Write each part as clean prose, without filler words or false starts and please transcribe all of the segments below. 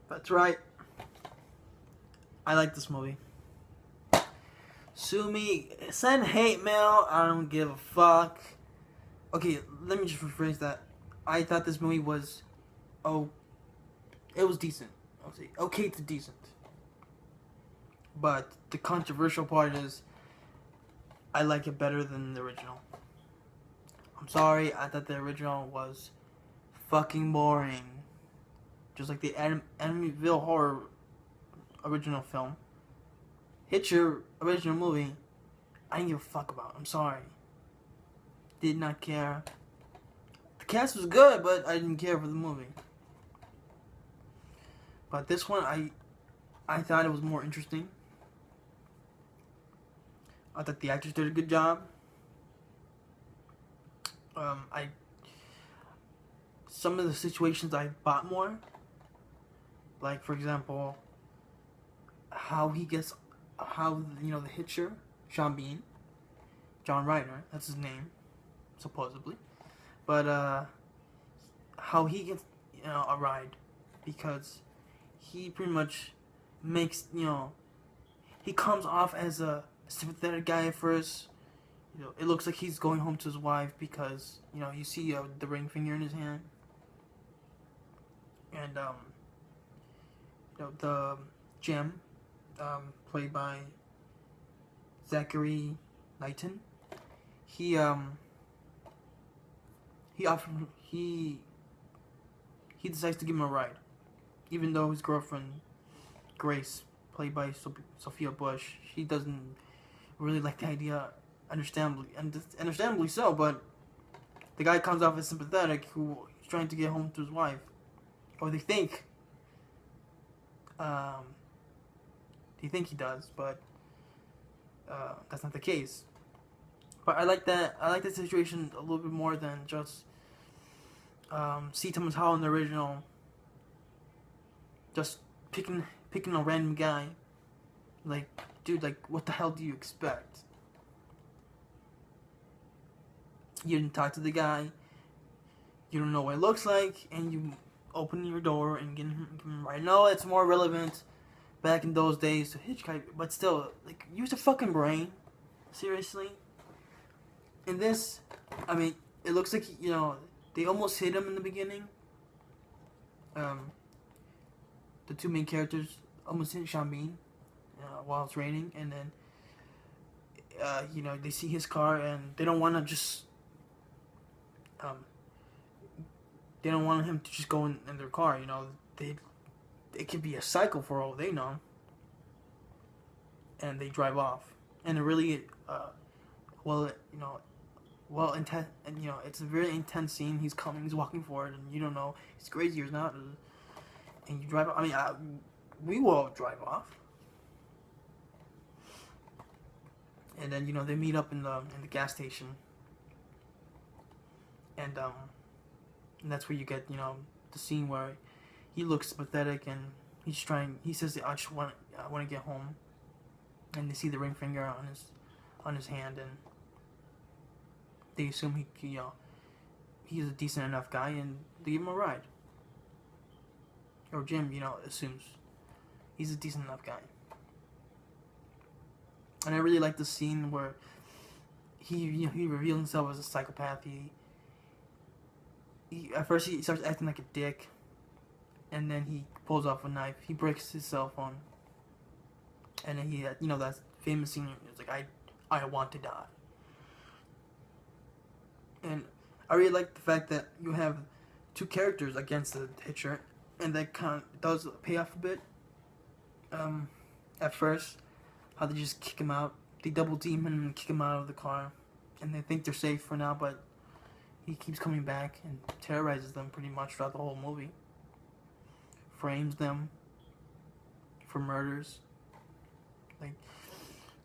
That's right. I like this movie. Sue me. Send hate mail. I don't give a fuck. Okay, let me just rephrase that. I thought this movie was... Oh, it was decent. I'll say okay to decent. But the controversial part is... I like it better than the original. I'm sorry, I thought the original was fucking boring. Just like the Amityville Horror original film. Hitcher original movie, I didn't give a fuck about. I'm sorry. Did not care. The cast was good, but I didn't care for the movie. But this one, I thought it was more interesting. I thought the actors did a good job. Some of the situations I bought more. Like, for example, how the Hitcher, Sean Bean, John Ryder, that's his name, supposedly. But, how he gets, a ride. Because he pretty much makes, he comes off as a sympathetic guy at first. It looks like he's going home to his wife because, you see the ring finger in his hand. And, the Jim, played by Zachary Knighton, he decides to give him a ride, even though his girlfriend Grace, played by Sophia Bush, she doesn't really like the idea, understandably so. But the guy comes off as sympathetic, who is trying to get home to his wife, or they think he does, but that's not the case. But I like that situation a little bit more than just C. Thomas Howell in the original, just picking a random guy. Like, dude, like, what the hell do you expect? You didn't talk to the guy, you don't know what it looks like, and you open your door and get him right. No, it's more relevant back in those days to hitchhike, but still, like, use a fucking brain. Seriously. In this, I mean, it looks like, they almost hit him in the beginning. The two main characters almost hit Sean Bean while it's raining, and then, they see his car, and they don't want to just, they don't want him to just go in their car, it could be a cycle for all they know. And they drive off. And it really, intense, and, it's a very intense scene. He's walking forward, and you don't know if he's crazy or not. And you drive off. I mean, we will all drive off. And then, they meet up in the gas station. And that's where you get, the scene where he looks pathetic, and he says, I want to get home. And they see the ring finger on his hand, and they assume he's a decent enough guy, and they give him a ride. Or Jim, assumes he's a decent enough guy. And I really like the scene where he reveals himself as a psychopath. At first he starts acting like a dick, and then he pulls off a knife. He breaks his cell phone, and then he that famous scene. It's like, I want to die. And I really like the fact that you have two characters against the Hitcher, and that kind of does pay off a bit. At first, how they just kick him out. They double team him and kick him out of the car, and they think they're safe for now, but he keeps coming back and terrorizes them pretty much throughout the whole movie. Frames them for murders.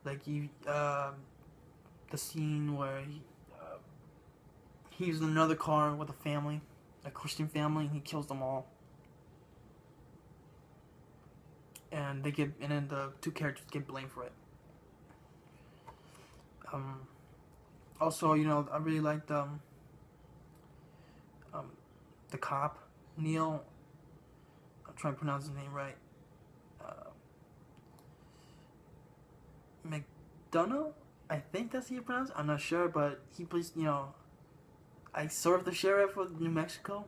Like the scene where he's in another car with a family, a Christian family, and he kills them all. And then the two characters get blamed for it. Also, I really liked the cop, Neal. trying to pronounce his name right. McDonough? I think that's how you pronounce it. I'm not sure, but he plays, I serve the sheriff of New Mexico.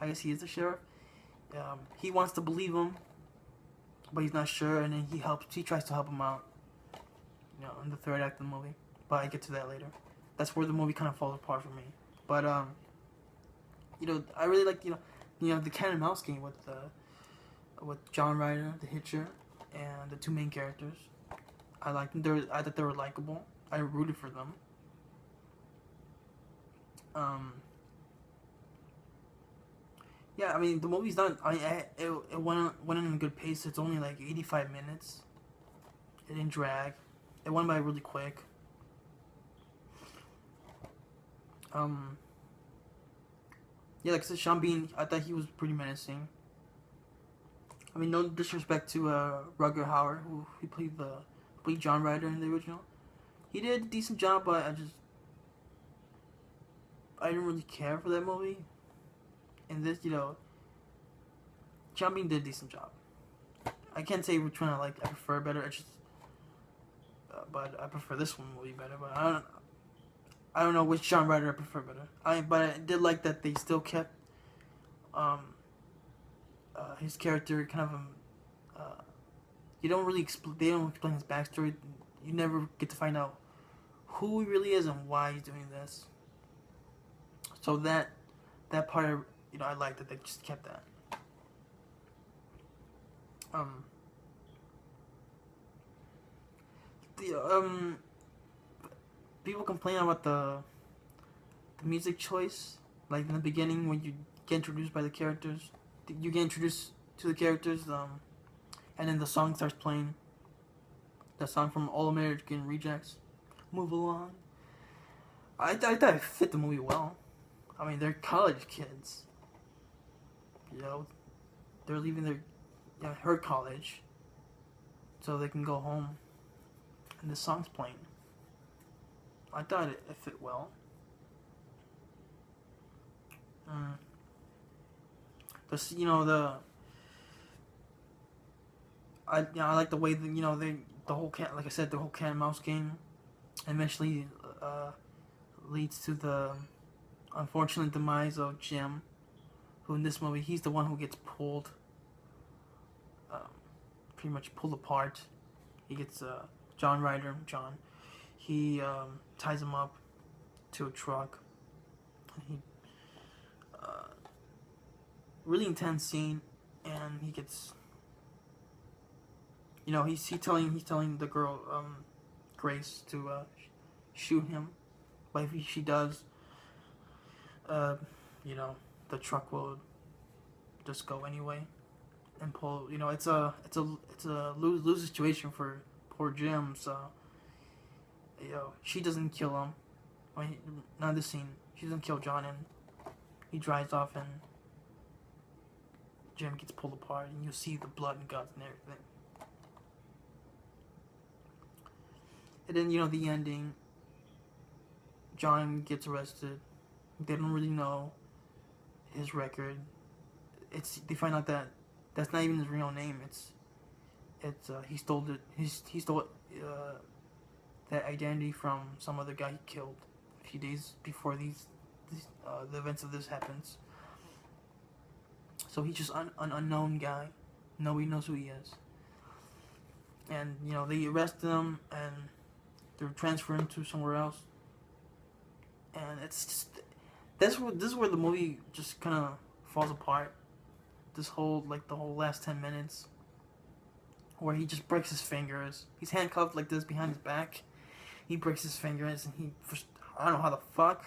I guess he is the sheriff. He wants to believe him, but he's not sure, and then he tries to help him out, in the third act of the movie. But I get to that later. That's where the movie kind of falls apart for me. But, I really like, the cat and mouse game with John Ryder, the Hitcher, and the two main characters. I liked them. I thought they were likable. I rooted for them. Yeah, I mean, the movie's done. It went in a good pace. It's only like 85 minutes. It didn't drag. It went by really quick. Yeah, like I said, Sean Bean, I thought he was pretty menacing. I mean, no disrespect to Rutger Hauer, who he played John Ryder in the original. He did a decent job, but I didn't really care for that movie. And this, Sean Bean did a decent job. I can't say which one I prefer better. But I prefer this one movie better. But I don't know which John Ryder I prefer better. But I did like that they still kept his character kind of they don't explain his backstory. You never get to find out who he really is and why he's doing this. So that part, I like that they just kept that. People complain about the music choice, like in the beginning when you get introduced by the characters. You get introduced to the characters, and then the song starts playing. The song from All American Rejects, "Move Along." I thought it fit the movie well. I mean, they're college kids. They're leaving her college, so they can go home, and the song's playing. I thought it fit well. I like the way that the whole cat, like I said, the whole cat and mouse game eventually leads to the unfortunate demise of Jim, who in this movie he's the one who gets pulled, pretty much pulled apart. He gets John Ryder, he ties him up to a truck. He really intense scene, and he gets, he's telling the girl Grace to shoot him, but if she does, the truck will just go anyway and pull. It's a lose situation for poor Jim. So she doesn't kill him. I mean, not this scene. She doesn't kill John, and he drives off, and Jim gets pulled apart, and you see the blood and guts and everything. And then, the ending, John gets arrested. They don't really know his record. They find out that that's not even his real name. He stole it. He stole that identity from some other guy he killed a few days before the events of this happens. So he's just an unknown guy. Nobody knows who he is. And they arrest him, and they're transferring him to somewhere else. And it's just this is where the movie just kind of falls apart. The whole last 10 minutes, where he just breaks his fingers. He's handcuffed like this behind his back. He breaks his fingers, and I don't know how the fuck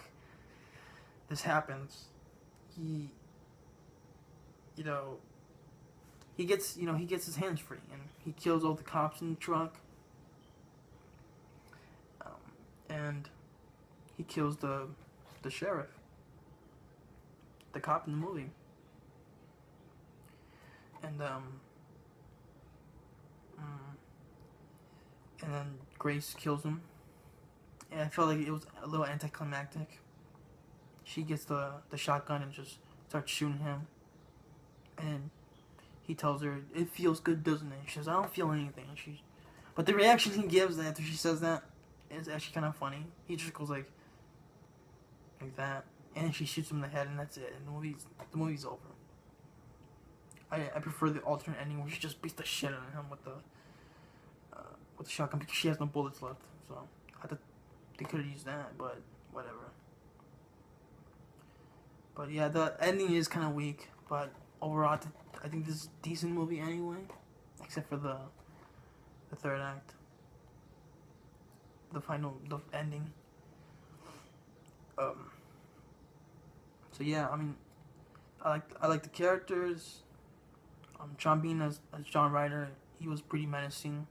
this happens. He gets his hands free, and he kills all the cops in the truck. And he kills the sheriff, the cop in the movie. And then Grace kills him. And I felt like it was a little anticlimactic. She gets the shotgun and just starts shooting him. and he tells her, "It feels good, doesn't it?" She says, "I don't feel anything." But the reaction he gives after she says that is actually kind of funny. He just goes like that, and she shoots him in the head, and that's it. And the movie's over. I prefer the alternate ending where she just beats the shit out of him with the shotgun because she has no bullets left. So I thought they could have used that, but whatever. But yeah, the ending is kind of weak, but overall, I think this is a decent movie anyway, except for the third act, the ending. So yeah, I mean, I like the characters. Sean Bean as John Ryder, he was pretty menacing.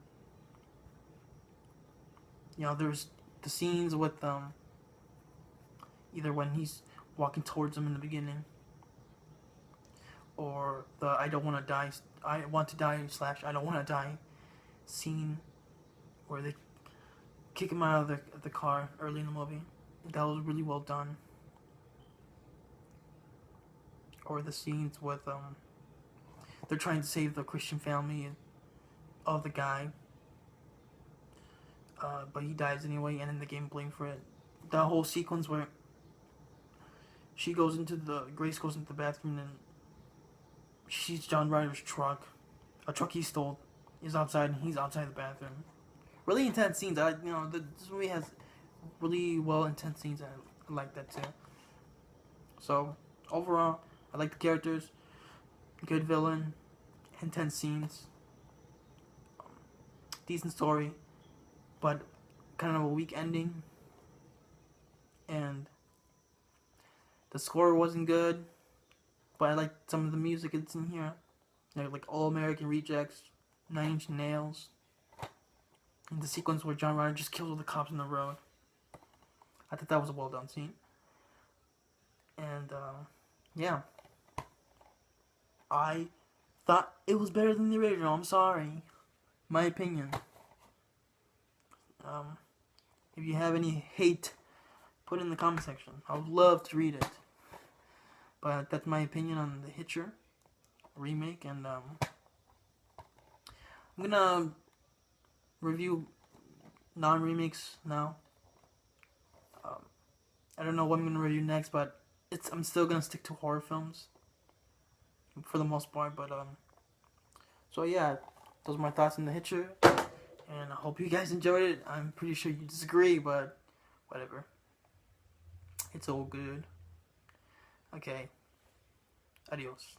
You know, there's the scenes with either when he's walking towards him in the beginning, or the I want to die / I don't want to die scene where they kick him out of the car early in the movie. That was really well done. Or the scenes with they're trying to save the Christian family of the guy, but he dies anyway, and then the game blamed for it. That whole sequence where Grace goes into the bathroom and she sees John Ryder's truck, a truck he stole, is outside, and he's outside the bathroom. Really intense scenes. This movie has really well intense scenes, and I like that too. So overall, I like the characters, good villain, intense scenes, decent story, but kind of a weak ending, and the score wasn't good, but I liked some of the music that's in here, like All American Rejects, 9 Inch Nails, and the sequence where John Ryder just kills all the cops on the road. I thought that was a well done scene, and yeah, I thought it was better than the original. I'm sorry, my opinion. If you have any hate, put it in the comment section. I would love to read it. But that's my opinion on the Hitcher remake, and I'm gonna review non-remakes now. I don't know what I'm gonna review next, but I'm still gonna stick to horror films for the most part. But so yeah, those are my thoughts on the Hitcher, and I hope you guys enjoyed it. I'm pretty sure you disagree, but whatever. It's all good. Okay. Adios.